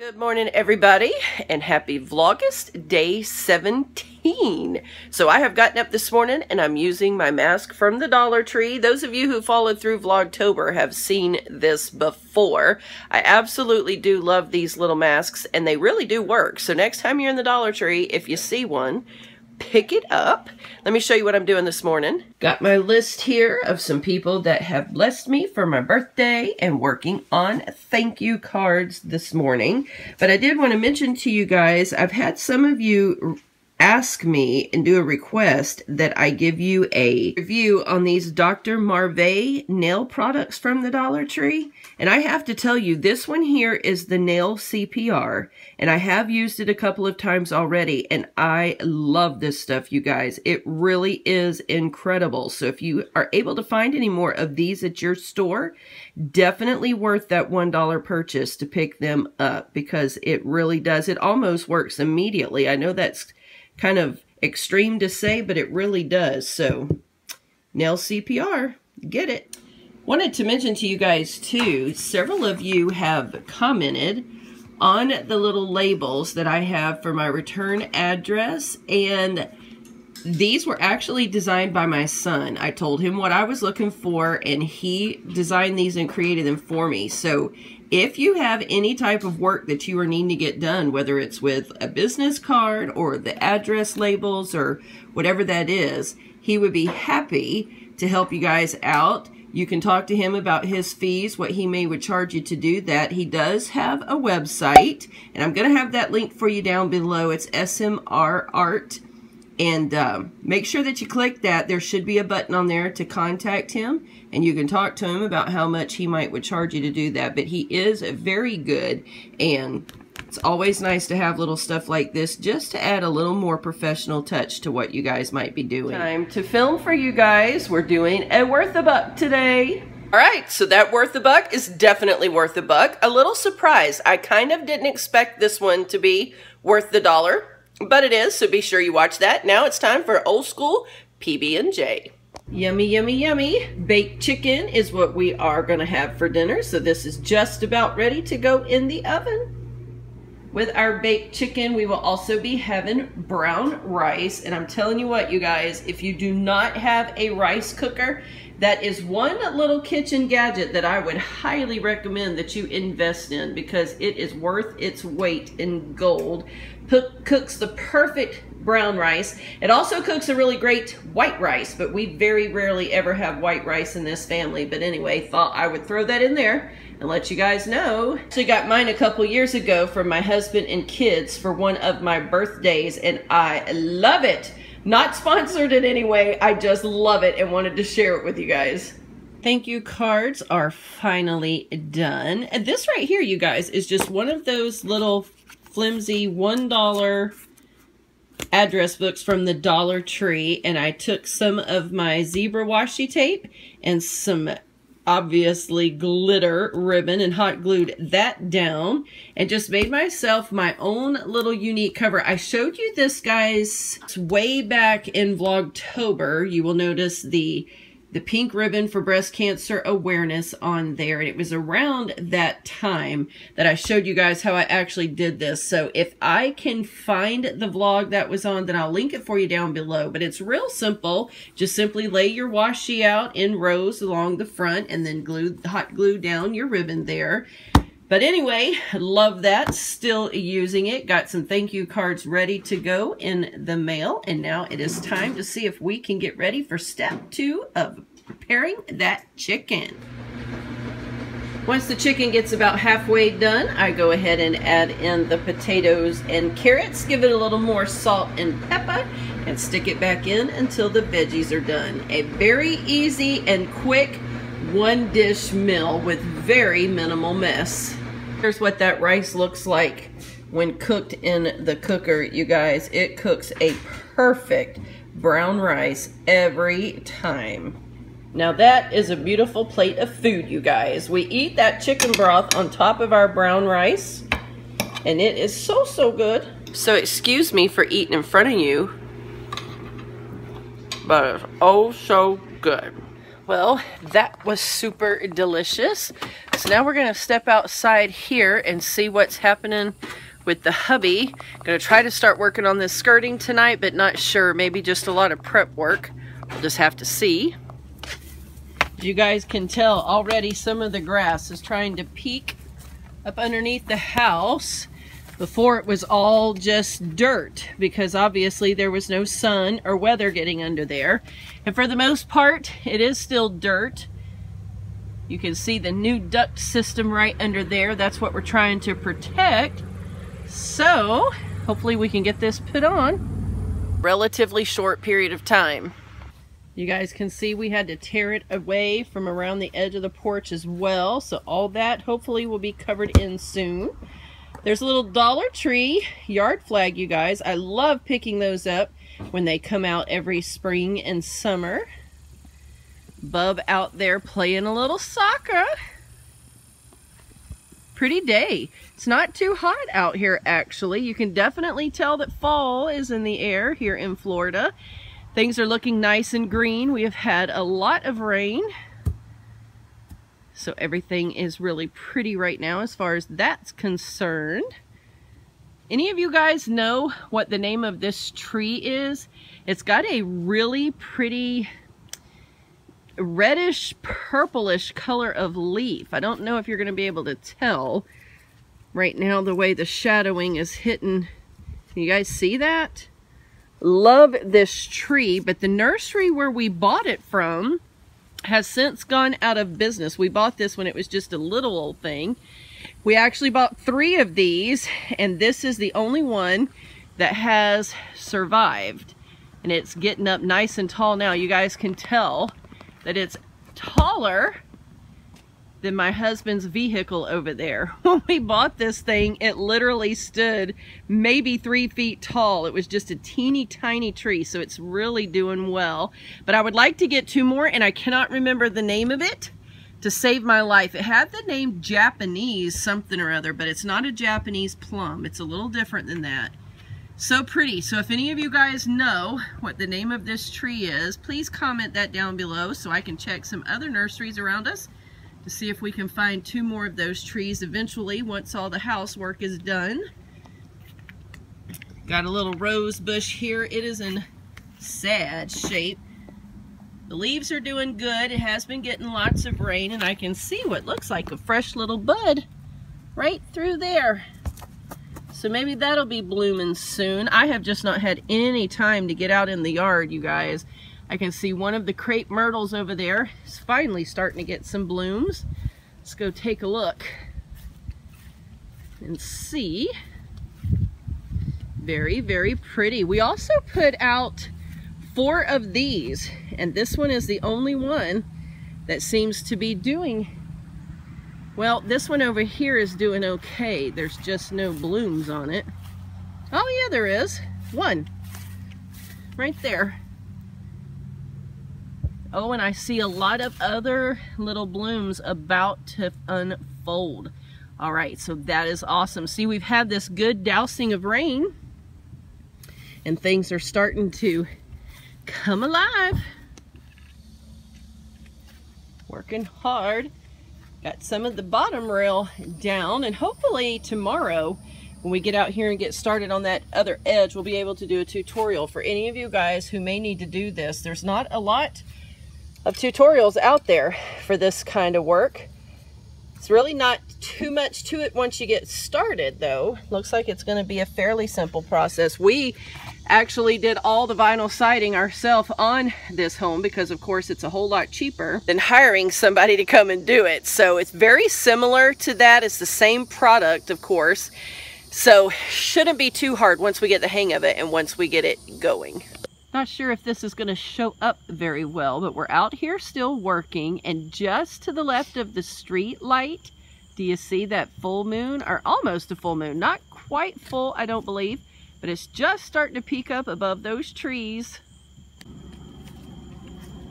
Good morning, everybody, and happy Vlogust day 17. So I have gotten up this morning and I'm using my mask from the Dollar Tree. Those of you who followed through Vlogtober have seen this before. I absolutely do love these little masks and they really do work. So next time you're in the Dollar Tree, if you see one, pick it up. Let me show you what I'm doing this morning. Got my list here of some people that have blessed me for my birthday and working on thank you cards this morning. But I did want to mention to you guys, I've had some of you ask me and do a request that I give you a review on these Dr. Marvey nail products from the Dollar Tree. And I have to tell you, this one here is the Nail CPR. And I have used it a couple of times already. And I love this stuff, you guys. It really is incredible. So if you are able to find any more of these at your store, definitely worth that $1 purchase to pick them up. Because it really does. It almost works immediately. I know that's kind of extreme to say, but it really does. So, Nail CPR, get it. Wanted to mention to you guys too, several of you have commented on the little labels that I have for my return address, and these were actually designed by my son. I told him what I was looking for, and he designed these and created them for me. So if you have any type of work that you are needing to get done, whether it's with a business card or the address labels or whatever that is, he would be happy to help you guys out. You can talk to him about his fees, what he would charge you to do that. He does have a website, and I'm going to have that link for you down below. It's SMR Art. And make sure that you click that. There should be a button on there to contact him, and you can talk to him about how much he would charge you to do that. But he is very good, and it's always nice to have little stuff like this just to add a little more professional touch to what you guys might be doing. Time to film for you guys. We're doing a worth a buck today. All right, so that worth a buck is definitely worth a buck. A little surprise. I kind of didn't expect this one to be worth the $1. But it is, so be sure you watch that. Now it's time for old school PB&J. Yummy, yummy, yummy. Baked chicken is what we are going to have for dinner. So this is just about ready to go in the oven. With our baked chicken, we will also be having brown rice. And I'm telling you what, you guys, if you do not have a rice cooker, that is one little kitchen gadget that I would highly recommend that you invest in, because it is worth its weight in gold. Cooks the perfect brown rice. It also cooks a really great white rice, but we very rarely ever have white rice in this family. But anyway, thought I would throw that in there and let you guys know. So I got mine a couple years ago from my husband and kids for one of my birthdays, and I love it. Not sponsored in any way, I just love it and wanted to share it with you guys. Thank you cards are finally done. And this right here, you guys, is just one of those little flimsy $1 address books from the Dollar Tree. And I took some of my zebra washi tape and some obviously glitter ribbon and hot glued that down and just made myself my own little unique cover. I showed you this, guys, way back in Vlogtober. You will notice the pink ribbon for breast cancer awareness on there. And it was around that time that I showed you guys how I actually did this. So if I can find the vlog that was on, then I'll link it for you down below. But it's real simple. Just simply lay your washi out in rows along the front and then hot glue down your ribbon there. But anyway, love that. Still using it. Got some thank you cards ready to go in the mail. And now it is time to see if we can get ready for step 2 of preparing that chicken. Once the chicken gets about halfway done, I go ahead and add in the potatoes and carrots. Give it a little more salt and pepper and stick it back in until the veggies are done. A very easy and quick one-dish meal with very minimal mess. Here's what that rice looks like when cooked in the cooker, you guys. It cooks a perfect brown rice every time. Now that is a beautiful plate of food, you guys. We eat that chicken broth on top of our brown rice, and it is so, so good. So excuse me for eating in front of you, but it's oh so good. Well, that was super delicious. So now we're gonna step outside here and see what's happening with the hubby. Gonna try to start working on this skirting tonight, but not sure. Maybe just a lot of prep work. We'll just have to see. As you guys can tell already, some of the grass is trying to peek up underneath the house. Before it was all just dirt because obviously there was no sun or weather getting under there. And for the most part, it is still dirt. You can see the new duct system right under there. That's what we're trying to protect. So hopefully we can get this put on. Relatively short period of time. You guys can see we had to tear it away from around the edge of the porch as well. So all that hopefully will be covered in soon. There's a little Dollar Tree yard flag, you guys. I love picking those up when they come out every spring and summer. Bub out there playing a little soccer. Pretty day. It's not too hot out here, actually. You can definitely tell that fall is in the air here in Florida. Things are looking nice and green. We have had a lot of rain. So everything is really pretty right now as far as that's concerned. Any of you guys know what the name of this tree is? It's got a really pretty reddish purplish color of leaf. I don't know if you're going to be able to tell right now the way the shadowing is hitting. Can you guys see that? Love this tree, but the nursery where we bought it from has since gone out of business. We bought this when it was just a little old thing. We actually bought 3 of these, and this is the only one that has survived. And it's getting up nice and tall now. You guys can tell that it's taller than my husband's vehicle over there. When we bought this thing, it literally stood maybe 3 feet tall. It was just a teeny tiny tree, so it's really doing well. But I would like to get 2 more, and I cannot remember the name of it to save my life. It had the name Japanese something or other, but it's not a Japanese plum. It's a little different than that. So pretty. So if any of you guys know what the name of this tree is, please comment that down below so I can check some other nurseries around us to see if we can find 2 more of those trees eventually once all the housework is done. Got a little rose bush here. It is in sad shape. The leaves are doing good. It has been getting lots of rain, and I can see what looks like a fresh little bud right through there. So maybe that'll be blooming soon. I have just not had any time to get out in the yard, you guys. I can see one of the crepe myrtles over there is finally starting to get some blooms. Let's go take a look and see. Very, very pretty. We also put out 4 of these, and this one is the only one that seems to be doing well. This one over here is doing okay. There's just no blooms on it. Oh yeah, there is one right there. Oh, and I see a lot of other little blooms about to unfold. All right, so that is awesome. See, we've had this good dousing of rain, and things are starting to come alive. Working hard. Got some of the bottom rail down, and hopefully tomorrow when we get out here and get started on that other edge, we'll be able to do a tutorial for any of you guys who may need to do this. There's not a lot of tutorials out there for this kind of work. It's really not too much to it once you get started, though. Looks like it's going to be a fairly simple process. We actually did all the vinyl siding ourselves on this home because, of course, it's a whole lot cheaper than hiring somebody to come and do it. So it's very similar to that. It's the same product, of course. So shouldn't be too hard once we get the hang of it and once we get it going. Not sure if this is going to show up very well, but we're out here still working, and just to the left of the street light, do you see that full moon, or almost a full moon? Not quite full, I don't believe, but it's just starting to peek up above those trees.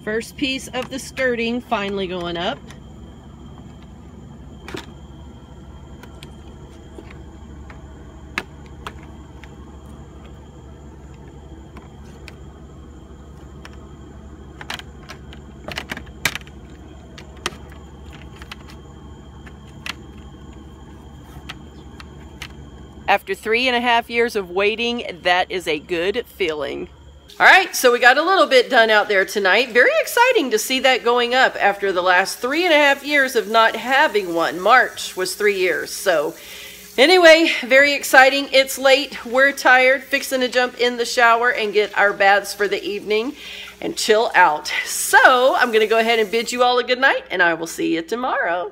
First piece of the skirting finally going up. After 3.5 years of waiting, that is a good feeling. All right, so we got a little bit done out there tonight. Very exciting to see that going up after the last 3.5 years of not having one. March was 3 years. So anyway, very exciting. It's late. We're tired, fixing to jump in the shower and get our baths for the evening and chill out. So I'm going to go ahead and bid you all a good night, and I will see you tomorrow.